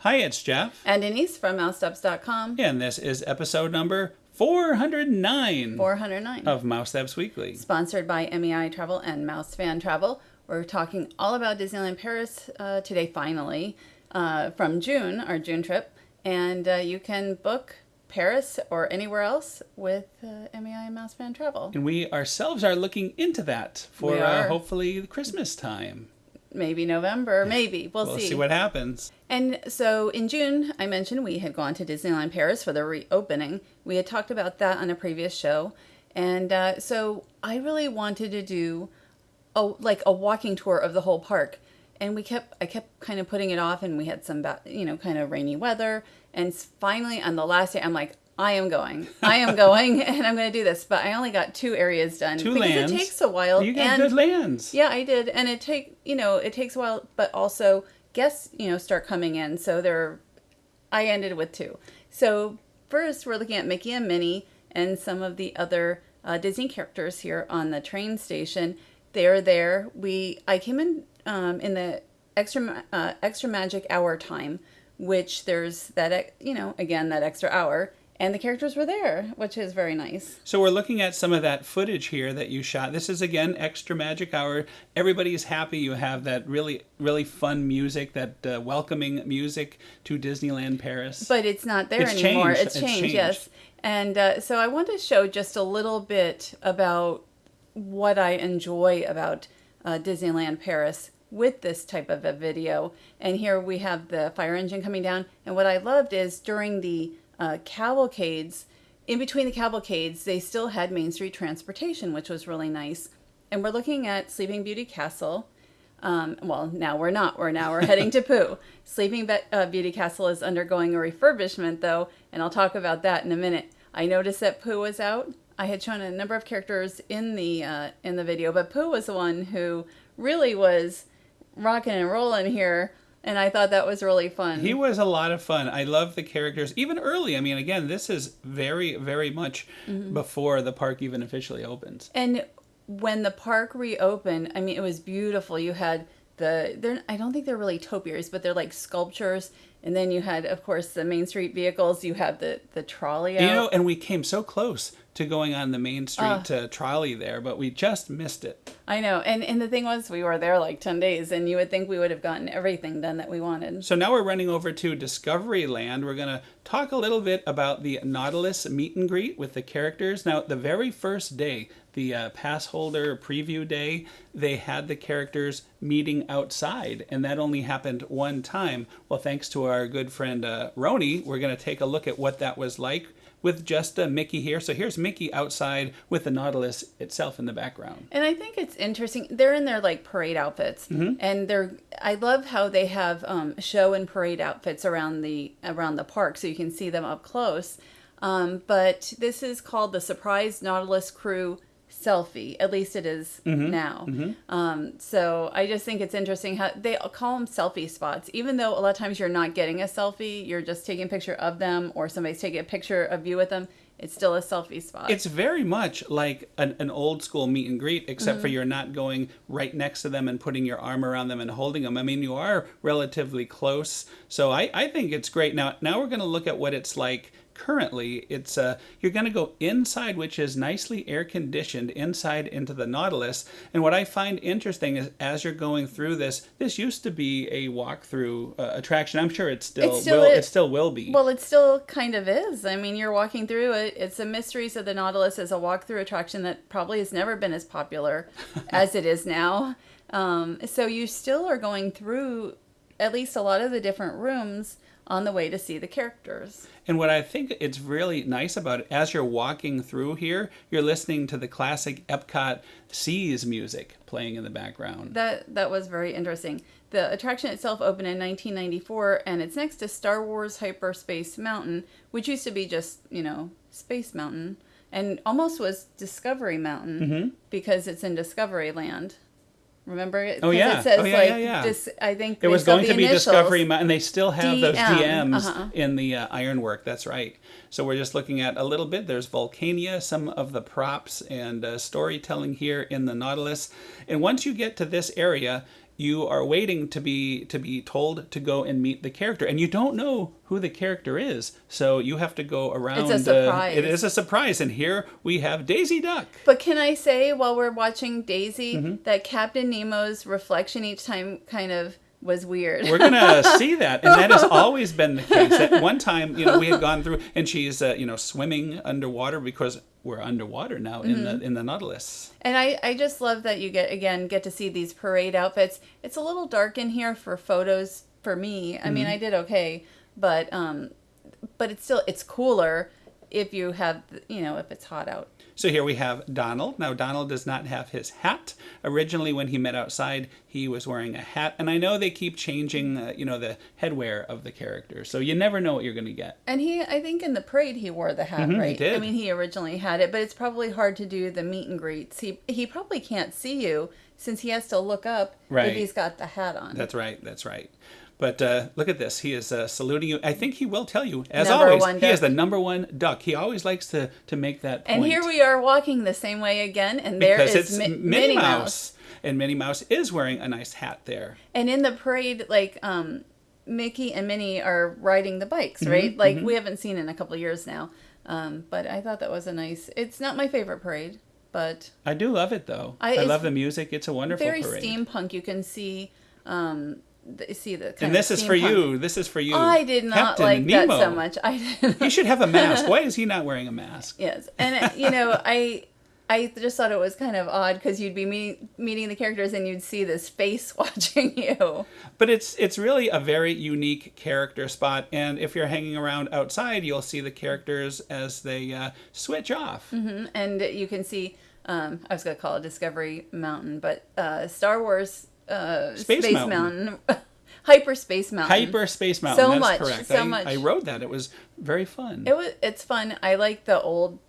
Hi, it's Jeff. And Denise from Mousesteps.com. And this is episode number 409. 409. Of Mousesteps Weekly. Sponsored by MEI Travel and Mouse Fan Travel. We're talking all about Disneyland Paris today, finally, from June, our June trip. And you can book Paris or anywhere else with MEI and Mouse Fan Travel. And we ourselves are looking into that for hopefully Christmas time. Maybe November, maybe. We'll see. We'll see what happens. And so in June, I mentioned we had gone to Disneyland Paris for the reopening. We had talked about that on a previous show. And so I really wanted to do a walking tour of the whole park. And I kept kind of putting it off, and we had some, kind of rainy weather. And finally, on the last day, I'm like, I am going, and I'm going to do this. But I only got 2 areas done. Because lands. It takes a while. You got good lands. Yeah, I did. And it takes a while, but also guests, start coming in. So I ended with 2. So first, we're looking at Mickey and Minnie and some of the other Disney characters here on the train station. They're there. I came in the extra magic hour time, which there's that, again, that extra hour. And the characters were there, which is very nice. So we're looking at some of that footage here that you shot. This is, again, Extra Magic Hour. Everybody's happy. You have that really, really fun music, that welcoming music to Disneyland Paris. But it's not there anymore. It's changed, yes. And so I want to show just a little bit about what I enjoy about Disneyland Paris with this type of a video. And here we have the fire engine coming down. And what I loved is during the cavalcades, in between the cavalcades, they still had Main Street transportation, which was really nice. And we're looking at Sleeping Beauty Castle. Well, now we're not. We're heading to Pooh. Sleeping Beauty Castle is undergoing a refurbishment, though, and I'll talk about that in a minute. I noticed that Pooh was out. I had shown a number of characters in the video, but Pooh was the one who really was rocking and rolling here. And I thought that was really fun. He was a lot of fun. I love the characters, even early. I mean, again, this is very, very much before the park even officially opens. And when the park reopened, I mean, it was beautiful. You had I don't think they're really topiaries, but they're like sculptures. And then you had, of course, the Main Street vehicles. You have the trolley out. And we came so close to going on the Main Street trolley there, but we just missed it. I know. And the thing was, we were there like 10 days, and you would think we would have gotten everything done that we wanted. So now we're running over to Discoveryland. We're going to talk a little bit about the Nautilus meet and greet with the characters. Now, the very first day, the pass holder preview day, they had the characters meeting outside, and that only happened one time. Well, thanks to our good friend Roni, we're going to take a look at what that was like with just Mickey here. So here's Mickey outside with the Nautilus itself in the background. And I think it's interesting. They're in their like parade outfits, and I love how they have show and parade outfits around the park, so you can see them up close. But this is called the Surprise Nautilus Crew selfie. At least it is now. So I just think it's interesting how they call them selfie spots, even though a lot of times you're not getting a selfie, you're just taking a picture of them, or somebody's taking a picture of you with them. It's still a selfie spot. It's very much like an old school meet and greet, except for you're not going right next to them and putting your arm around them and holding them. I mean, you are relatively close. So I think it's great. Now we're going to look at what it's like currently. It's you're going to go inside, which is nicely air conditioned, inside into the Nautilus. And what I find interesting is, as you're going through this used to be a walkthrough attraction. I'm sure it still will be. Well, it still kind of is. I mean, you're walking through it. It's a Mysteries of the Nautilus as a walkthrough attraction that probably has never been as popular as it is now. So you still are going through at least a lot of the different rooms on the way to see the characters. And what I think it's really nice about it, as you're walking through here, you're listening to the classic Epcot Seas music playing in the background. That was very interesting. The attraction itself opened in 1994, and it's next to Star Wars Hyperspace Mountain, which used to be just, Space Mountain, and almost was Discovery Mountain because it's in Discoveryland. Remember it? Oh, yeah. It says, I think it was going to be Discovery Mountain. They still have DM. Those DMs in the ironwork. That's right. So we're just looking at a little bit. There's Volcania, some of the props and storytelling here in the Nautilus. And once you get to this area, you are waiting to be told to go and meet the character, and you don't know who the character is, so you have to go around. It's a surprise. It is a surprise, and here we have Daisy Duck. But can I say, while we're watching Daisy, that Captain Nemo's reflection each time kind of was weird. We're going to see that, and that has always been the case. At one time, we had gone through, and she's, swimming underwater because we're underwater now in the Nautilus. And I just love that you get to see these parade outfits. It's a little dark in here for photos for me. I mean, I did okay, but it's cooler if you have, if it's hot out. So here we have Donald. Now, Donald does not have his hat. Originally, when he met outside, he was wearing a hat. And I know they keep changing, the headwear of the characters. So you never know what you're going to get. And I think in the parade, he wore the hat, right? He did. I mean, he originally had it, but it's probably hard to do the meet and greets. He probably can't see you since he has to look up if he's got the hat on. That's right. But look at this. He is saluting you. I think he will tell you, as number always, one he duck. is the number one duck. He always likes to make that point. And here we are walking the same way again, and there because is it's Minnie Mouse. And Minnie Mouse is wearing a nice hat there. And in the parade, Mickey and Minnie are riding the bikes, right? We haven't seen in a couple of years now. But I thought that was it's not my favorite parade, but... I do love it, though. I love the music. It's a wonderful very parade. Very steampunk. You can see... and this is for you. This is for you. I did not Captain like Nemo. that so much. I didn't. He should have a mask. Why is he not wearing a mask? Yes, and I just thought it was kind of odd because you'd be meeting the characters and you'd see this face watching you. But it's really a very unique character spot, and if you're hanging around outside, you'll see the characters as they switch off. And you can see. I was going to call it Discovery Mountain, but Star Wars. Space Mountain. Hyperspace Mountain. Hyperspace Mountain. So That's much. correct. So much. I rode that. It was very fun. It's fun. I like the old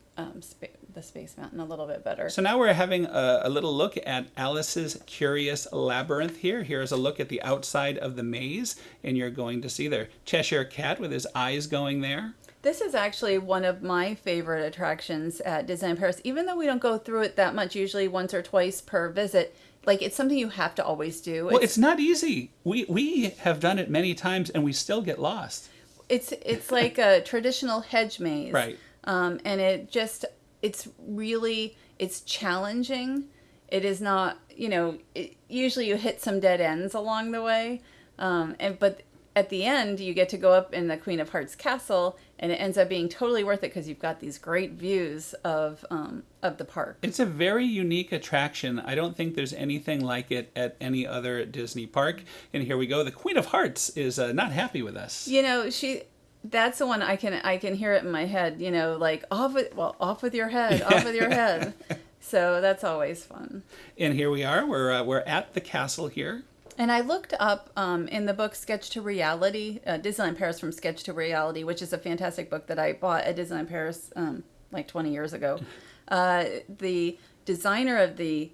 the Space Mountain a little bit better. So now we're having a little look at Alice's Curious Labyrinth here. Here's a look at the outside of the maze, and you're going to see their Cheshire Cat with his eyes going there. This is actually one of my favorite attractions at Disneyland Paris, even though we don't go through it that much, usually once or twice per visit. It's something you have to always do. Well, it's not easy. We have done it many times, and we still get lost. It's like a traditional hedge maze. Right. And it's challenging. It is not, usually you hit some dead ends along the way. But at the end, you get to go up in the Queen of Hearts castle, and it ends up being totally worth it because you've got these great views of the park. It's a very unique attraction. I don't think there's anything like it at any other Disney park. And here we go. The Queen of Hearts is not happy with us. That's the one I can hear it in my head. Off with your head, off with your head. So that's always fun. And here we are. We're at the castle here. And I looked up in the book Sketch to Reality, Disneyland Paris from Sketch to Reality, which is a fantastic book that I bought at Disneyland Paris 20 years ago. The designer of the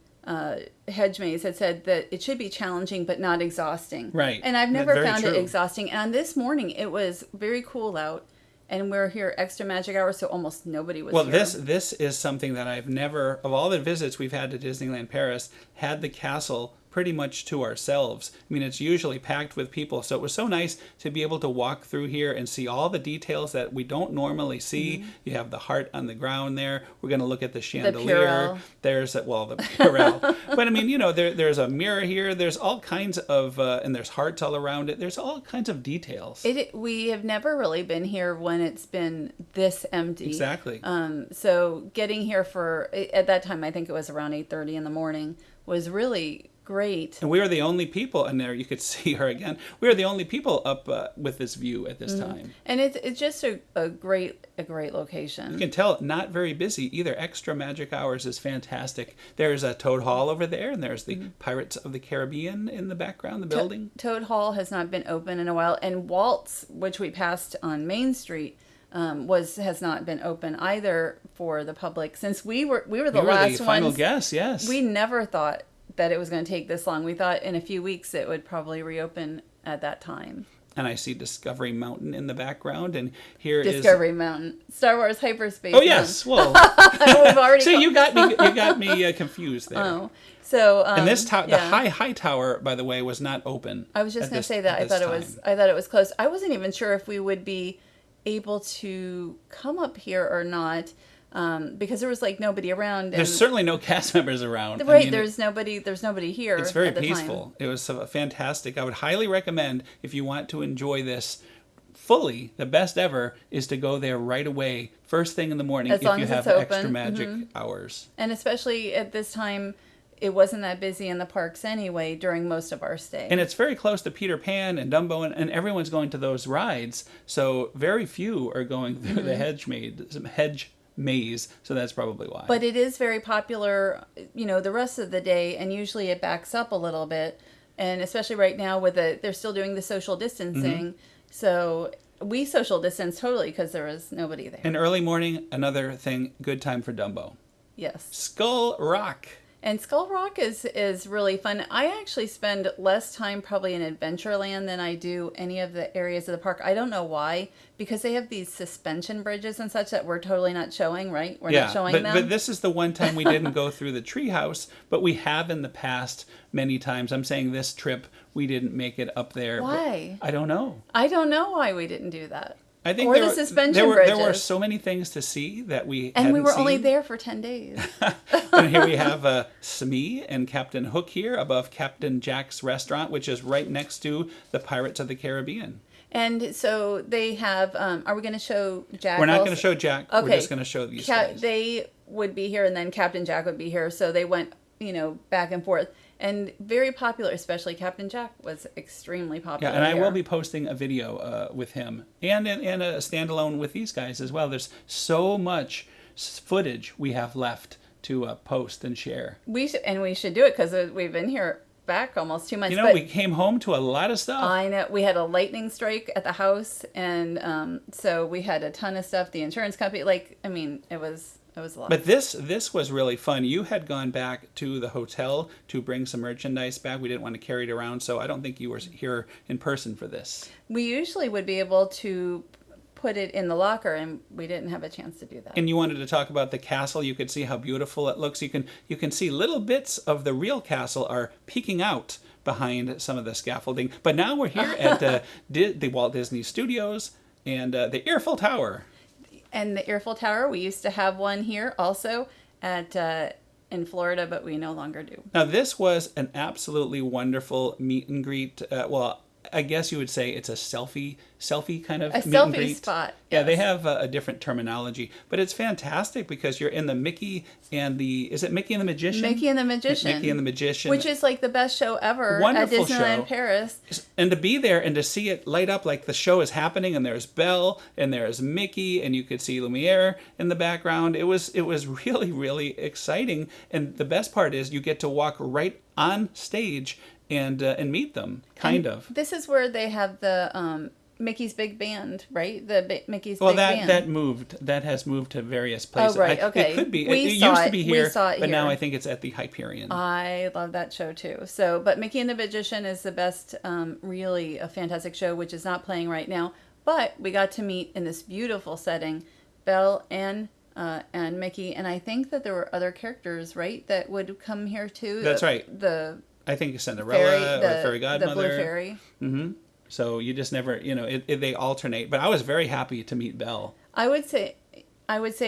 hedge maze had said that it should be challenging but not exhausting. Right. And I've never found it exhausting. And on this morning, it was very cool out. And we're here extra magic hours, so almost nobody was here. Well, this is something that I've never, of all the visits we've had to Disneyland Paris, had the castle pretty much to ourselves. I mean, it's usually packed with people, so it was so nice to be able to walk through here and see all the details that we don't normally see. You have the heart on the ground there. We're going to look at the chandelier. There's the Purell. But I mean, there's a mirror here. There's all kinds of, and there's hearts all around it. There's all kinds of details. We have never really been here when it's been this empty. Exactly. So getting here at that time, I think it was around 8:30 in the morning, was really great. And we were the only people, and there you could see her again. We were the only people up with this view at this time. And it's just a great location. You can tell not very busy either. Extra Magic Hours is fantastic. There's a Toad Hall over there, and there's the Pirates of the Caribbean in the background, the building. Toad Hall has not been open in a while, and Walt's, which we passed on Main Street, has not been open either for the public since we were the last final guess. Yes, we never thought that it was going to take this long. We thought in a few weeks it would probably reopen at that time. and I see Discovery Mountain in the background, and here Discovery Mountain, Star Wars Hyperspace. Oh yes, well, we've already. So you got me confused there. Oh, so and this the high tower, by the way, was not open. I was just going to say that I thought it was closed. I wasn't even sure if we would be able to come up here or not. Because there was like nobody around. There's certainly no cast members around. Right, I mean, there's nobody here. It's very peaceful. It was fantastic. I would highly recommend, if you want to enjoy this fully, the best ever is to go there right away, first thing in the morning, if you have extra magic hours. And especially at this time, it wasn't that busy in the parks anyway during most of our stay. And it's very close to Peter Pan and Dumbo, and everyone's going to those rides. So very few are going through the hedge maze, so that's probably why. But it is very popular, the rest of the day, and usually it backs up a little bit, and especially right now they're still doing the social distancing, so we social distanced totally because there was nobody there. And early morning, another thing, good time for Dumbo. Yes. Skull Rock. And Skull Rock is really fun. I actually spend less time probably in Adventureland than I do any of the areas of the park. I don't know why, because they have these suspension bridges and such that we're totally not showing, right? We're not showing them. But this is the one time we didn't go through the treehouse, but we have in the past many times. I'm saying this trip we didn't make it up there. Why? I don't know. I don't know why we didn't do that. I think the suspension bridges. There were so many things to see that we and we were seen. only there for 10 days. And here we have Smee and Captain Hook here above Captain Jack's restaurant, which is right next to the Pirates of the Caribbean. And so they have. Are we going to show Jack? We're not going to show Jack. Okay. We're just going to show these guys. They would be here, and then Captain Jack would be here. So they went, back and forth. And very popular, especially Captain Jack was extremely popular. Yeah, and I will be posting a video with him and a standalone with these guys as well. There's so much footage we have left to post and share. We should do it because we've been here back almost 2 months. We came home to a lot of stuff. I know. We had a lightning strike at the house, and so we had a ton of stuff. The insurance company, it was a lot. But this was really fun. You had gone back to the hotel to bring some merchandise back. We didn't want to carry it around, so I don't think you were here in person for this. We usually would be able to put it in the locker, and we didn't have a chance to do that. And you wanted to talk about the castle. You could see how beautiful it looks. You can see little bits of the real castle are peeking out behind some of the scaffolding. But now we're here at the Walt Disney Studios and the Eiffel Tower. And the Eiffel Tower, we used to have one here also in Florida, but we no longer do. Now, this was an absolutely wonderful meet and greet. I guess you would say it's a selfie kind of meet and greet. Spot. Yeah, they have a different terminology, but it's fantastic because you're in the Mickey and is it Mickey and the Magician? Mickey and the Magician. Mickey and the Magician. Which is like the best show ever Wonderful at Disneyland show. Paris. And to be there and to see it light up like the show is happening, and there's Belle and there's Mickey, and you could see Lumiere in the background. It was really, really exciting. And the best part is you get to walk right on stage and meet them, kind of. This is where they have the Mickey's Big Band, right? Mickey's Big Band. That has moved to various places. Oh, right, okay. It could be. It used to be here, but now I think it's at the Hyperion. I love that show too. So, but Mickey and the Magician is the best, really a fantastic show, which is not playing right now. But we got to meet in this beautiful setting, Belle and Mickey, and I think that there were other characters, right, that would come here too. That's right. I think Cinderella or the Fairy Godmother. The Blue Fairy. Mm-hmm. So you just never, they alternate. But I was very happy to meet Belle. I would say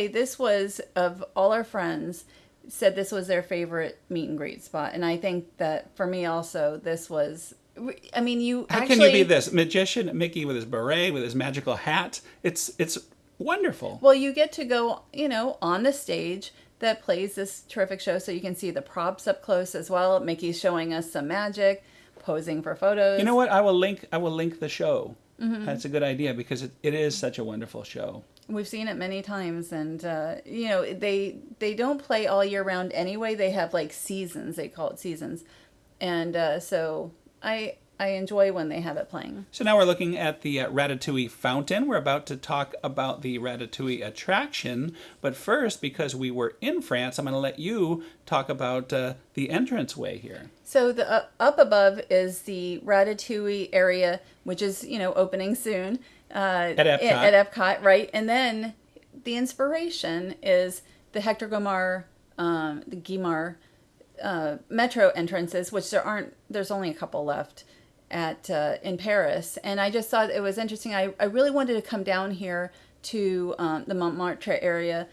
this was, of all our friends, said this was their favorite meet and greet spot. And I think that for me also, this was, How can you be this? Magician Mickey with his beret, with his magical hat. It's wonderful. Well, you get to go, on the stage that plays this terrific show, so you can see the props up close as well. Mickey's showing us some magic, posing for photos. You know what? I will link the show. Mm-hmm. That's a good idea because it is such a wonderful show. We've seen it many times, and they don't play all year round anyway. They have like seasons. They call it seasons, and so I I enjoy when they have it playing. So now we're looking at the Ratatouille fountain. We're about to talk about the Ratatouille attraction. But first, because we were in France, I'm going to let you talk about the entranceway here. So the up above is the Ratatouille area, which is, opening soon. At Epcot. At Epcot, right. And then the inspiration is the Hector Guimard, the Guimard metro entrances, which there's only a couple left in Paris. And I just thought it was interesting. I really wanted to come down here to the Montmartre area.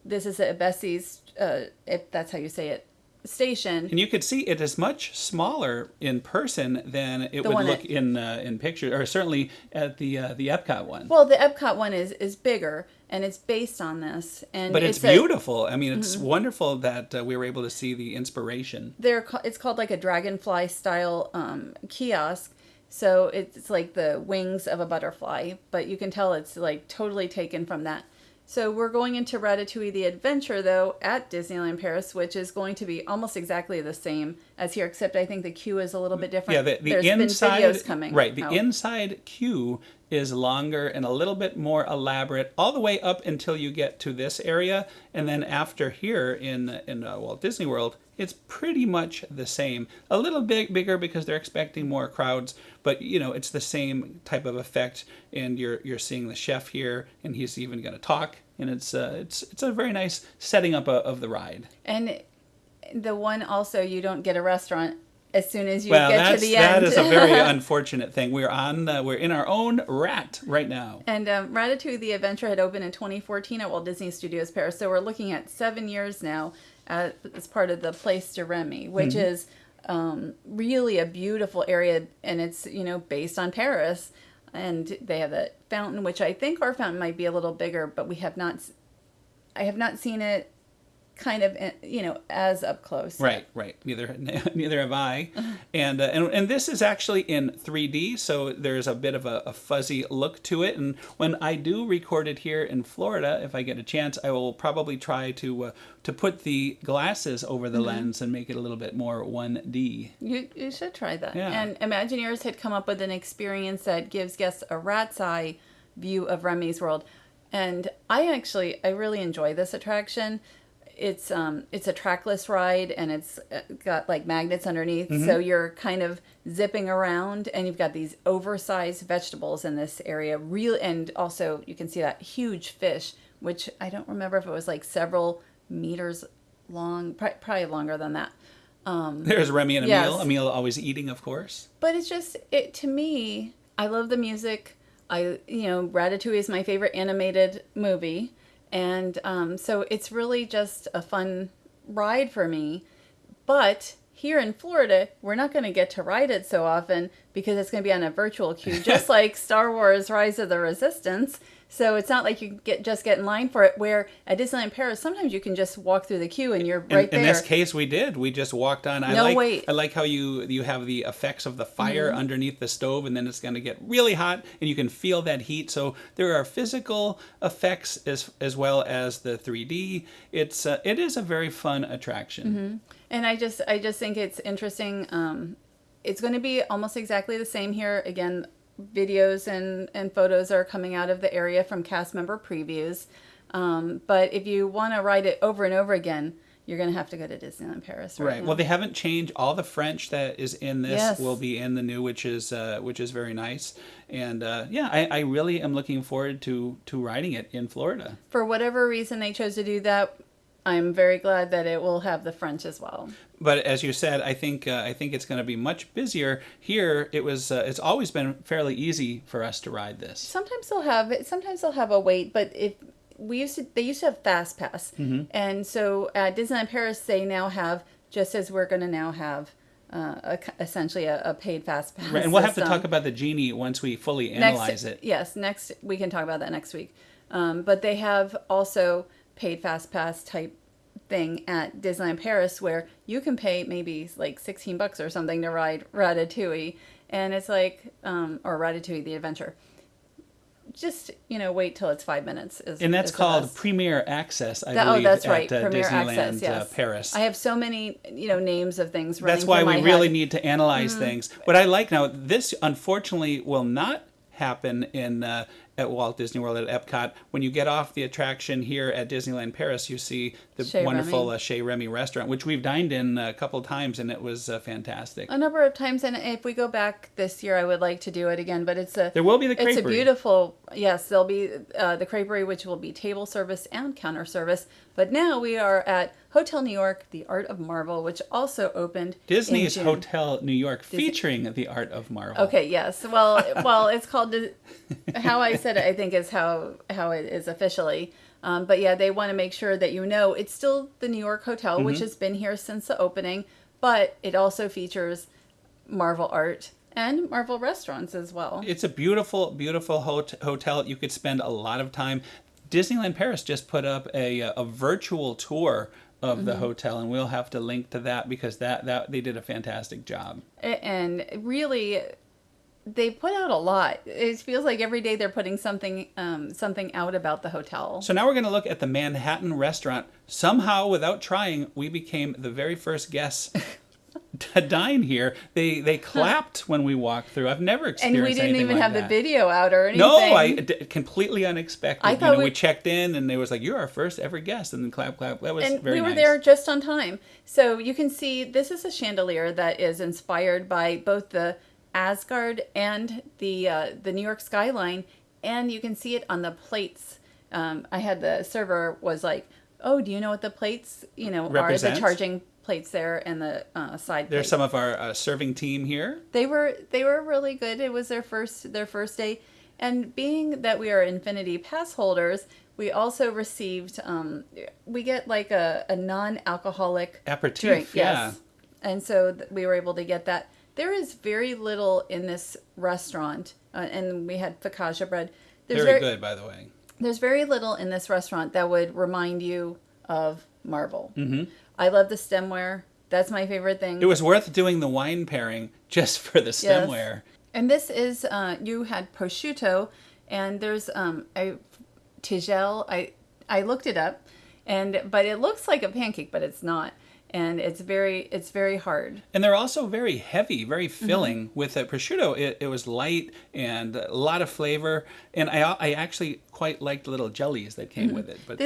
This is at Bessie's, if that's how you say it, station. And you could see it is much smaller in person than it would look in pictures, or certainly at the Epcot one. Well, the Epcot one is bigger, and it's based on this. But it's beautiful. I mean, it's wonderful that we were able to see the inspiration. It's called like a dragonfly style kiosk. So it's like the wings of a butterfly, but you can tell it's like totally taken from that. So we're going into Ratatouille the Adventure, though, at Disneyland Paris, which is going to be almost exactly the same as here, except I think the queue is a little bit different. Yeah, the inside, been videos coming. Right, the inside queue is longer and a little bit more elaborate, all the way up until you get to this area. And then after here in Walt Disney World, it's pretty much the same. A little bit bigger because they're expecting more crowds, but it's the same type of effect. And you're seeing the chef here, and he's even going to talk, and it's a very nice setting up of the ride. And the one also, you don't get a restaurant as soon as you get to the end. That is a very unfortunate thing. We're in our own rat right now. And Ratatouille the Adventure had opened in 2014 at Walt Disney Studios Paris, so we're looking at 7 years now as part of the Place de Remy, which is really a beautiful area, and it's based on Paris. And they have that fountain, which I think our fountain might be a little bigger, but I have not seen it kind of as up close. Right. Neither have I. And this is actually in 3D, so there's a bit of a fuzzy look to it. And when I do record it here in Florida, if I get a chance, I will probably try to put the glasses over the lens and make it a little bit more 1D. You should try that. Yeah. And Imagineers had come up with an experience that gives guests a rat's eye view of Remy's World. And I really enjoy this attraction. It's a trackless ride, and it's got like magnets underneath, so you're kind of zipping around, and you've got these oversized vegetables in this area. And also you can see that huge fish, which I don't remember if it was like several meters long, probably longer than that. There's Remy and Emile. Yes. Emile always eating, of course. But it's just to me. I love the music. Ratatouille is my favorite animated movie. And so it's really just a fun ride for me. But here in Florida, we're not going to get to ride it so often because it's going to be on a virtual queue, just like Star Wars Rise of the Resistance. So it's not like you just get in line for it, where at Disneyland Paris, sometimes you can just walk through the queue and you're right there. In this case, we did. We just walked on. Wait. I like how you have the effects of the fire underneath the stove, and then it's going to get really hot, and you can feel that heat. So there are physical effects as well as the 3D. It is a very fun attraction. And I just think it's interesting. It's going to be almost exactly the same here. Again, videos and photos are coming out of the area from cast member previews. But if you want to ride it over and over again, you're going to have to go to Disneyland Paris right now. Well, they haven't changed. All the French that is in this will be in the new, which is very nice. And I really am looking forward to riding it in Florida. For whatever reason they chose to do that, I'm very glad that it will have the French as well. But as you said, I think it's going to be much busier here. It's always been fairly easy for us to ride this. Sometimes they'll have a wait, but they used to have Fast Pass, and so at Disneyland Paris they now have, just as we're going to now have essentially a paid Fast Pass. Right, and we'll have to talk about the Genie once we fully analyze it. Yes, next we can talk about that next week. But they have also paid Fast Pass type thing at Disneyland Paris where you can pay maybe like $16 or something to ride Ratatouille, and it's like or Ratatouille the Adventure. just, wait till it's 5 minutes. And that's called Premier Access, I believe, that's right. at Premier Disneyland Access, yes. Paris. I have so many, names of things running That's why through we my really head. need to analyze things. What I like now, this unfortunately will not happen at Walt Disney World at Epcot. When you get off the attraction here at Disneyland Paris, you see the Chez wonderful Remy. Chez Remy restaurant, which we've dined in a couple times, and it was fantastic. A number of times, and if we go back this year, I would like to do it again. But there will be the creperie. It's a beautiful, yes, there'll be the creperie, which will be table service and counter service. But now we are at Hotel New York, The Art of Marvel, which also opened Disney's in June. Hotel New York, featuring The Art of Marvel. Okay, yes. Well, it's called, how I said it, I think, is how it is officially. But yeah, they want to make sure that it's still the New York Hotel, which has been here since the opening, but it also features Marvel art and Marvel restaurants as well. It's a beautiful, beautiful hotel. You could spend a lot of time. Disneyland Paris just put up a virtual tour of the hotel, and we'll have to link to that because that they did a fantastic job. And really, they put out a lot. It feels like every day they're putting something out about the hotel. So now we're going to look at the Manhattan restaurant. Somehow, without trying, we became the very first guests to dine here. They clapped when we walked through. I've never experienced anything like that. And we didn't even have the video out or anything. No, completely unexpected. I thought we checked in and they was like, "You're our first ever guest," and then clap, clap. That was very nice. And we were there just on time. So you can see this is a chandelier that is inspired by both the Asgard and the New York skyline, and you can see it on the plates. I had the server was like, "Oh, do you know what the plates are? The charging plates there and the side. There's some of our serving team here. They were really good. It was their first day, and being that we are Infinity Pass holders, we also received we get like a non-alcoholic aperitif drink. Yeah. Yes. And so we were able to get that. There is very little in this restaurant, and we had focaccia bread. Very good, by the way. There's very little in this restaurant that would remind you of Marvel. Mm-hmm. I love the stemware. That's my favorite thing. It was worth doing the wine pairing just for the stemware. Yes. And this is, you had prosciutto, and there's a tigelle. I looked it up, but it looks like a pancake, but it's not. And it's very hard. And they're also very heavy, very filling. With the prosciutto, it was light and a lot of flavor. And I actually quite liked the little jellies that came with it. But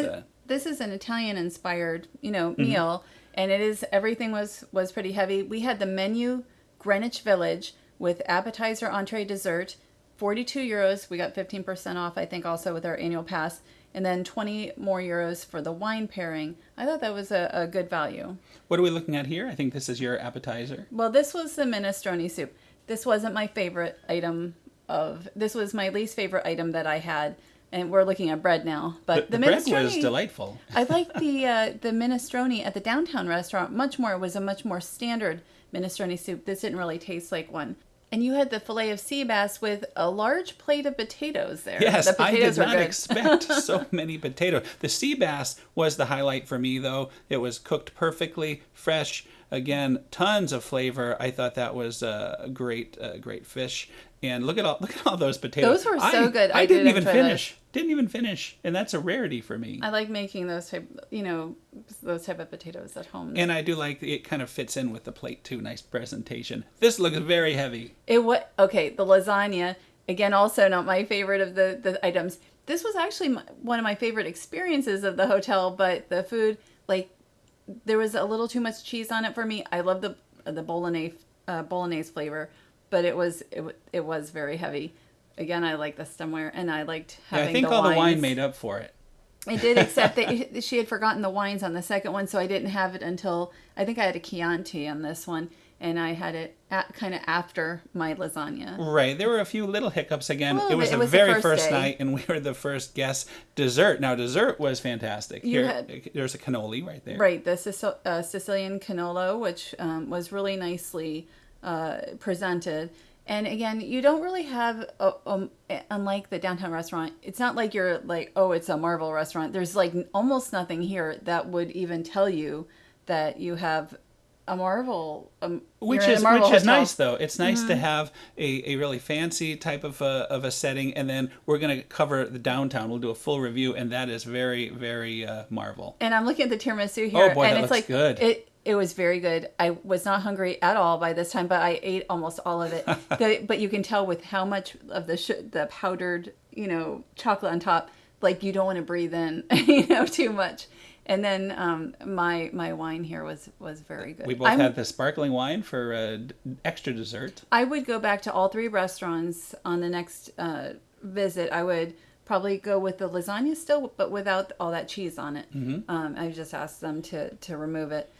this is an Italian-inspired, meal, and everything was pretty heavy. We had the menu Greenwich Village with appetizer, entree, dessert, €42. We got 15% off, I think, also with our annual pass. And then 20 more euros for the wine pairing. I thought that was a good value. What are we looking at here? I think this is your appetizer. Well, this was the minestrone soup. This wasn't my favorite item this was my least favorite item that I had. And we're looking at bread now. But the bread was delightful. I liked the minestrone at the downtown restaurant much more. It was a much more standard minestrone soup. This didn't really taste like one. And you had the fillet of sea bass with a large plate of potatoes there. Yes, I did not expect so many potatoes. The sea bass was the highlight for me, though. It was cooked perfectly, fresh. Again, tons of flavor. I thought that was a great fish. And look at all those potatoes. Those were so good. I didn't even finish. Didn't even finish, and that's a rarity for me. I like making those type of potatoes at home. And I do like it kind of fits in with the plate too. Nice presentation. This looks very heavy. The lasagna, again, also not my favorite of the items. This was actually one of my favorite experiences of the hotel, but the food, there was a little too much cheese on it for me. I love the bolognese flavor, but it was very heavy. Again, I like the stemware, and I liked having the wines. I think all the wine made up for it. It did, except that she had forgotten the wines on the second one, so I didn't have it until, I think I had a Chianti on this one, and I had it kind of after my lasagna. Right. There were a few little hiccups again. It was the very first night, and we were the first guests. Dessert. Now, dessert was fantastic. There's a cannoli right there. Right. The Sicilian cannolo, which was really nicely presented. And again, you don't really have, unlike the downtown restaurant, it's not like you're like, oh, it's a Marvel restaurant. There's almost nothing here that would even tell you that you have a Marvel. Which is nice though. It's nice to have a really fancy type of a setting, and then we're going to cover the downtown. We'll do a full review, and that is very, very Marvel. And I'm looking at the tiramisu here, oh boy, and that it's looks good. It was very good. I was not hungry at all by this time, but I ate almost all of it. But you can tell with how much of the powdered, chocolate on top, like you don't want to breathe in, too much. And then my wine here was very good. We both had the sparkling wine for extra dessert. I would go back to all 3 restaurants on the next visit. I would probably go with the lasagna still, but without all that cheese on it. I just asked them to remove it.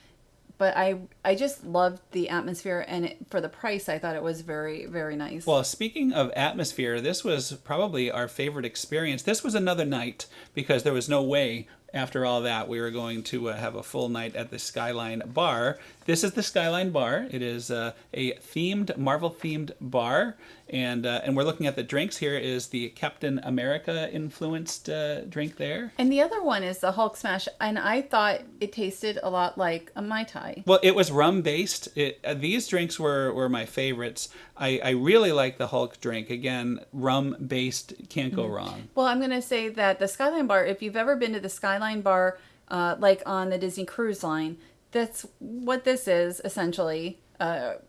But I just loved the atmosphere, and for the price, I thought it was very, very nice. Well, speaking of atmosphere, this was probably our favorite experience. This was another night because there was no way after all that we were going to have a full night at the Skyline Bar. This is the Skyline Bar. It is a Marvel-themed bar, and we're looking at the drinks. Here is the Captain America-influenced drink there. And the other one is the Hulk Smash, and I thought it tasted a lot like a Mai Tai. Well, it was rum-based. These drinks were my favorites. I really like the Hulk drink. Again, rum-based, can't go wrong. Well, I'm going to say that the Skyline Bar, if you've ever been to the Skyline Bar, like on the Disney Cruise Line, that's what this is, essentially, but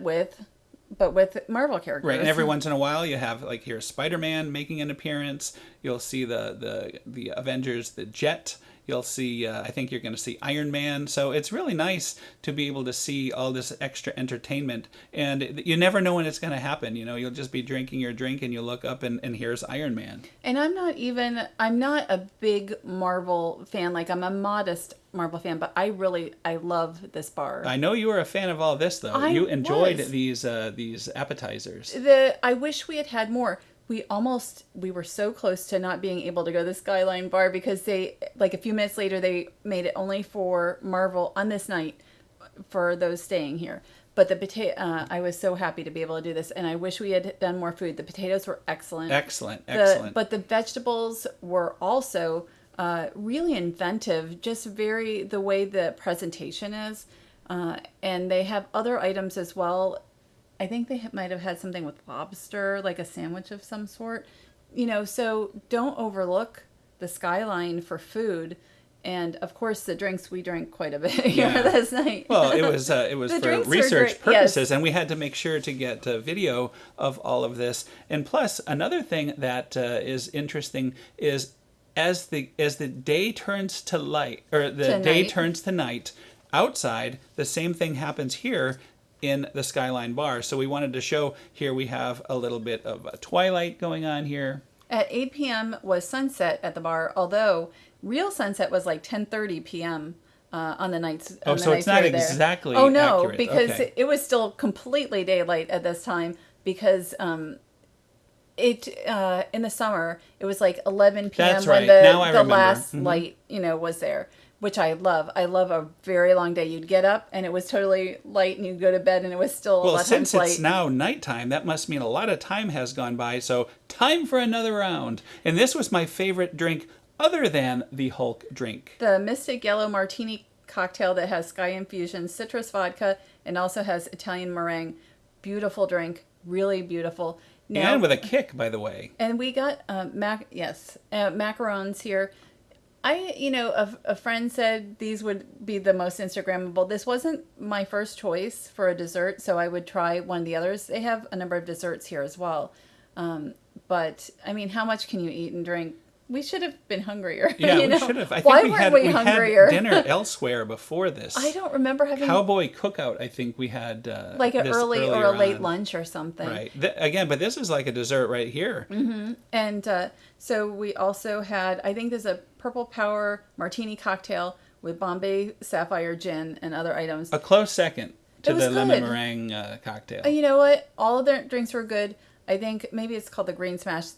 with Marvel characters. Right, and every once in a while you have, like, here's Spider-Man making an appearance. You'll see the Avengers, the Jet. You'll see, I think you're going to see Iron Man. So it's really nice to be able to see all this extra entertainment. And you never know when it's going to happen. You'll just be drinking your drink and you look up and here's Iron Man. And I'm not a big Marvel fan. Like, I'm a modest Marvel fan, but I love this bar. I know you were a fan of all this, though. You enjoyed these appetizers. I wish we had more. We were so close to not being able to go to the Skyline Bar because they, like a few minutes later, they made it only for Marvel on this night for those staying here. But the potato, I was so happy to be able to do this, and I wish we had done more food. The potatoes were excellent. Excellent. But the vegetables were also really inventive, just the way the presentation is. And they have other items as well. I think they might have had something with lobster, like a sandwich of some sort. So don't overlook the Skyline for food. And, of course, the drinks, we drank quite a bit here last night. Well, it was for research purposes, and we had to make sure to get video of all of this. And plus, another thing that is interesting is as the day turns to light, or day turns to night, outside, the same thing happens here in the Skyline Bar. So we wanted to show, here we have a little bit of a twilight going on here. At 8 p.m. was sunset at the bar, although real sunset was like 10:30 p.m. On the nights. So it's not exactly accurate. Oh, no, accurate. Because it was still completely daylight at this time, because in the summer, it was like 11 p.m. That's right. when the last light, was there. Which I love. I love a very long day. You'd get up and it was totally light, and you'd go to bed and it was still a lot of times light. Well, since it's now nighttime, that must mean a lot of time has gone by. So time for another round. And this was my favorite drink other than the Hulk drink. The Mystic Yellow Martini cocktail that has Sky Infusion Citrus Vodka and also has Italian meringue. Beautiful drink. Really beautiful. Now, and with a kick, by the way. And we got macarons here. A friend said these would be the most Instagrammable. This wasn't my first choice for a dessert, so I would try one of the others. They have a number of desserts here as well. But, how much can you eat and drink? We should have been hungrier. Yeah, we should have. I think Why weren't we hungrier? Had dinner elsewhere before this. I don't remember having... Cowboy Cookout, I think we had like an early or a late lunch or something. Right. But this is like a dessert right here. Mm-hmm. And so we also had, I think there's a Purple Power Martini cocktail with Bombay Sapphire Gin and other items. A close second to the lemon meringue cocktail. You know what? All of their drinks were good. I think maybe it's called the Green Smash.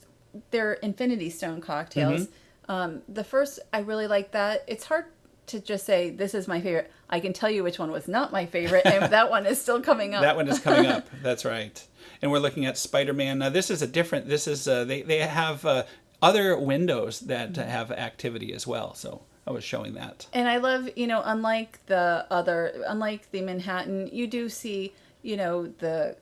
They're Infinity Stone cocktails. Mm-hmm. The first, I really like that. It's hard to just say, this is my favorite. I can tell you which one was not my favorite, and that one is still coming up. That one is coming up. That's right. And we're looking at Spider-Man. Now, this is they have other windows that have activity as well. So showing that. And I love, unlike the Manhattan, you do see, the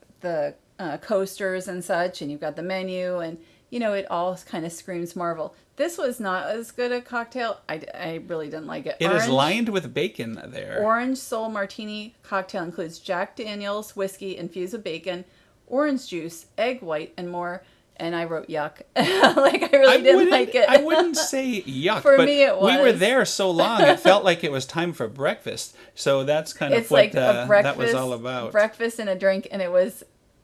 coasters and such, and you've got the menu, and it all kind of screams Marvel. This was not as good a cocktail. I really didn't like it. It is lined with bacon there. Orange Soul Martini cocktail includes Jack Daniel's whiskey infused with bacon, orange juice, egg white, and more. And I wrote yuck. I really didn't like it. I wouldn't say yuck. For but me, it was. We were there so long, it felt like it was time for breakfast. So that's kind of what that was all about. Breakfast and a drink, and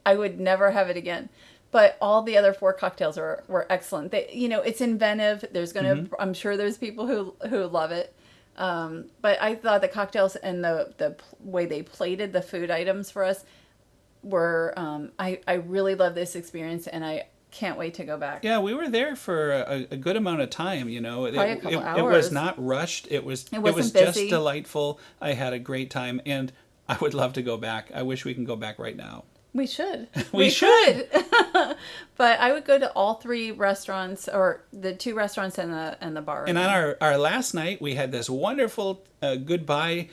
I would never have it again. But all the other 4 cocktails were excellent. It's inventive. There's I'm sure there's people who love it. But I thought the cocktails and the way they plated the food items for us were, I really love this experience, and I can't wait to go back. Yeah, we were there for a good amount of time, Probably a couple hours. It was not rushed. It was just delightful. I had a great time, and I would love to go back. I wish we can go back right now. We should. We should. But I would go to all 3 restaurants, or the 2 restaurants and the bar. And on our last night, we had this wonderful goodbye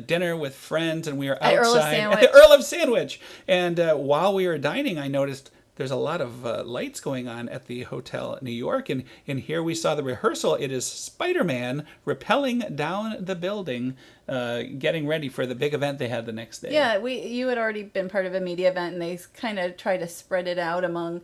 dinner with friends, and we were outside at the Earl of Sandwich. And while we were dining, I noticed there's a lot of lights going on at the Hotel New York, and here we saw the rehearsal. It is Spider-Man rappelling down the building, getting ready for the big event they had the next day. Yeah, you had already been part of a media event, and they kind of try to spread it out among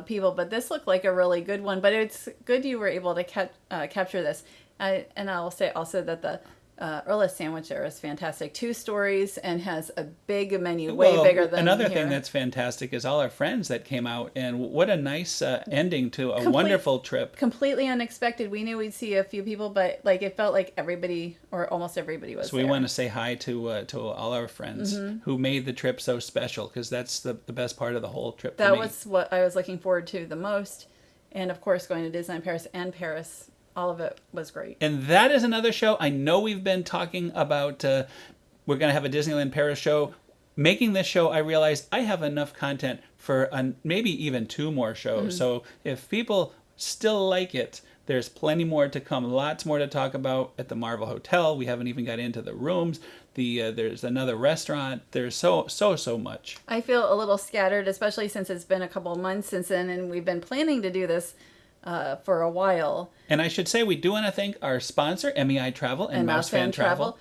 people, but this looked like a really good one. But it's good you were able to capture this. And I'll say also that the Earl of Sandwich there is fantastic. 2 stories and has a big menu, way bigger than another here. Thing that's fantastic is all our friends that came out, and what a nice ending to a wonderful trip. Completely unexpected. We knew we'd see a few people, but it felt like everybody, or almost everybody, was there. So we want to say hi to all our friends who made the trip so special, because that's the best part of the whole trip. That was what I was looking forward to the most, and of course going to Disneyland Paris and Paris. All of it was great. And that is another show. I know we've been talking about, we're going to have a Disneyland Paris show. Making this show, I realized I have enough content for maybe even 2 more shows. So if people still like it, there's plenty more to come. Lots more to talk about at the Marvel Hotel. We haven't even got into the rooms. There's another restaurant. There's so much. I feel a little scattered, especially since it's been a couple of months since then, and we've been planning to do this for a while. And I should say, we do want to thank our sponsor, MEI Travel and Mousefan Travel.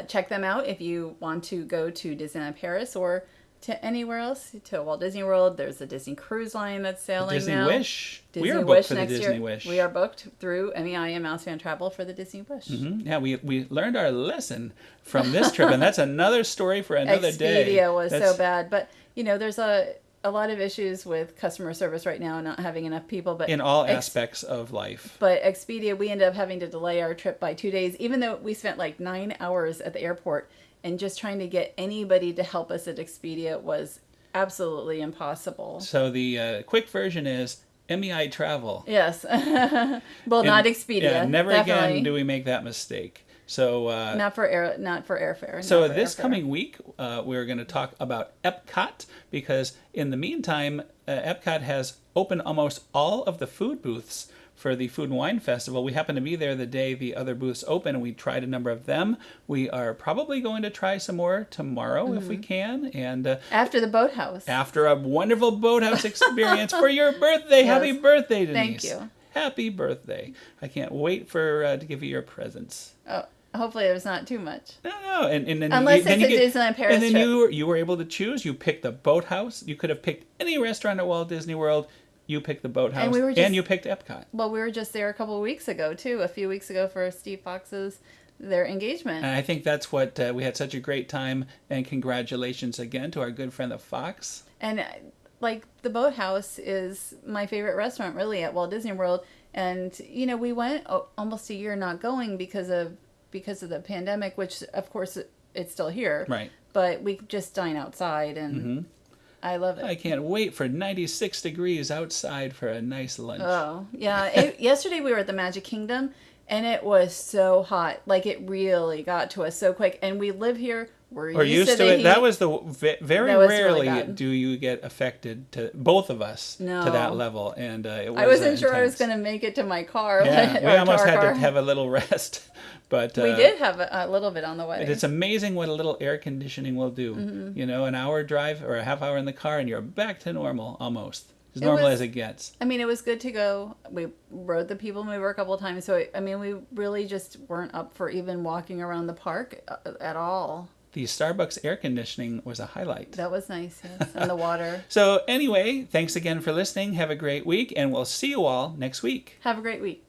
Check them out if you want to go to Disneyland Paris or to anywhere else, to Walt Disney World. There's a Disney Cruise Line that's sailing Disney now. Wish. Disney We are booked Wish for the Disney year. Wish. We are booked through MEI and Mousefan Travel for the Disney Wish. Yeah, we learned our lesson from this trip, and that's another story for another day. Expedia was so bad, but there's a lot of issues with customer service right now, not having enough people. But in all aspects of life. But Expedia, we ended up having to delay our trip by 2 days, even though we spent 9 hours at the airport, and just trying to get anybody to help us at Expedia was absolutely impossible. So the quick version is MEI Travel. Yes. Not Expedia. Yeah, never definitely. again do we make that mistake. So not for airfare. So this coming week, we're going to talk about Epcot, because in the meantime, Epcot has opened almost all of the food booths for the Food and Wine Festival. We happened to be there the day the other booths open, and we tried a number of them. We are probably going to try some more tomorrow if we can. And after the boathouse. After a wonderful boathouse experience for your birthday. Yes. Happy birthday, Denise. Thank you. Happy birthday. I can't wait to give you your presents. Oh, hopefully there's not too much. No. And then unless it's a Disneyland Paris And then trip. you were able to choose. You picked the boathouse. You could have picked any restaurant at Walt Disney World. You picked the boathouse. And you picked Epcot. Well, we were just there a couple of weeks ago, too. A few weeks ago for Steve Fox's their engagement. And I think that's what we had such a great time. And congratulations again to our good friend the Fox. And the boathouse is my favorite restaurant, really, at Walt Disney World. And we went almost a year not going because of the pandemic, which of course it's still here. Right. But we just dine outside, and I love it. I can't wait for 96 degrees outside for a nice lunch. Oh yeah! Yesterday we were at the Magic Kingdom, and it was so hot. It really got to us so quick. And we live here. we're or used to it. That was the very rarely really do you get affected to both of us to that level, and I wasn't sure I was going to make it to my car. Yeah, we almost had to have a little rest, but we did have a little bit on the way. It's amazing what a little air conditioning will do. Mm-hmm. You know, an hour drive or a half hour in the car, and you're back to normal almost. As normal as it gets. I mean, it was good to go. We rode the People Mover a couple of times. So, I mean, we really just weren't up for even walking around the park at all. The Starbucks air conditioning was a highlight. That was nice, yes. And the water. So anyway, thanks again for listening. Have a great week, and we'll see you all next week. Have a great week.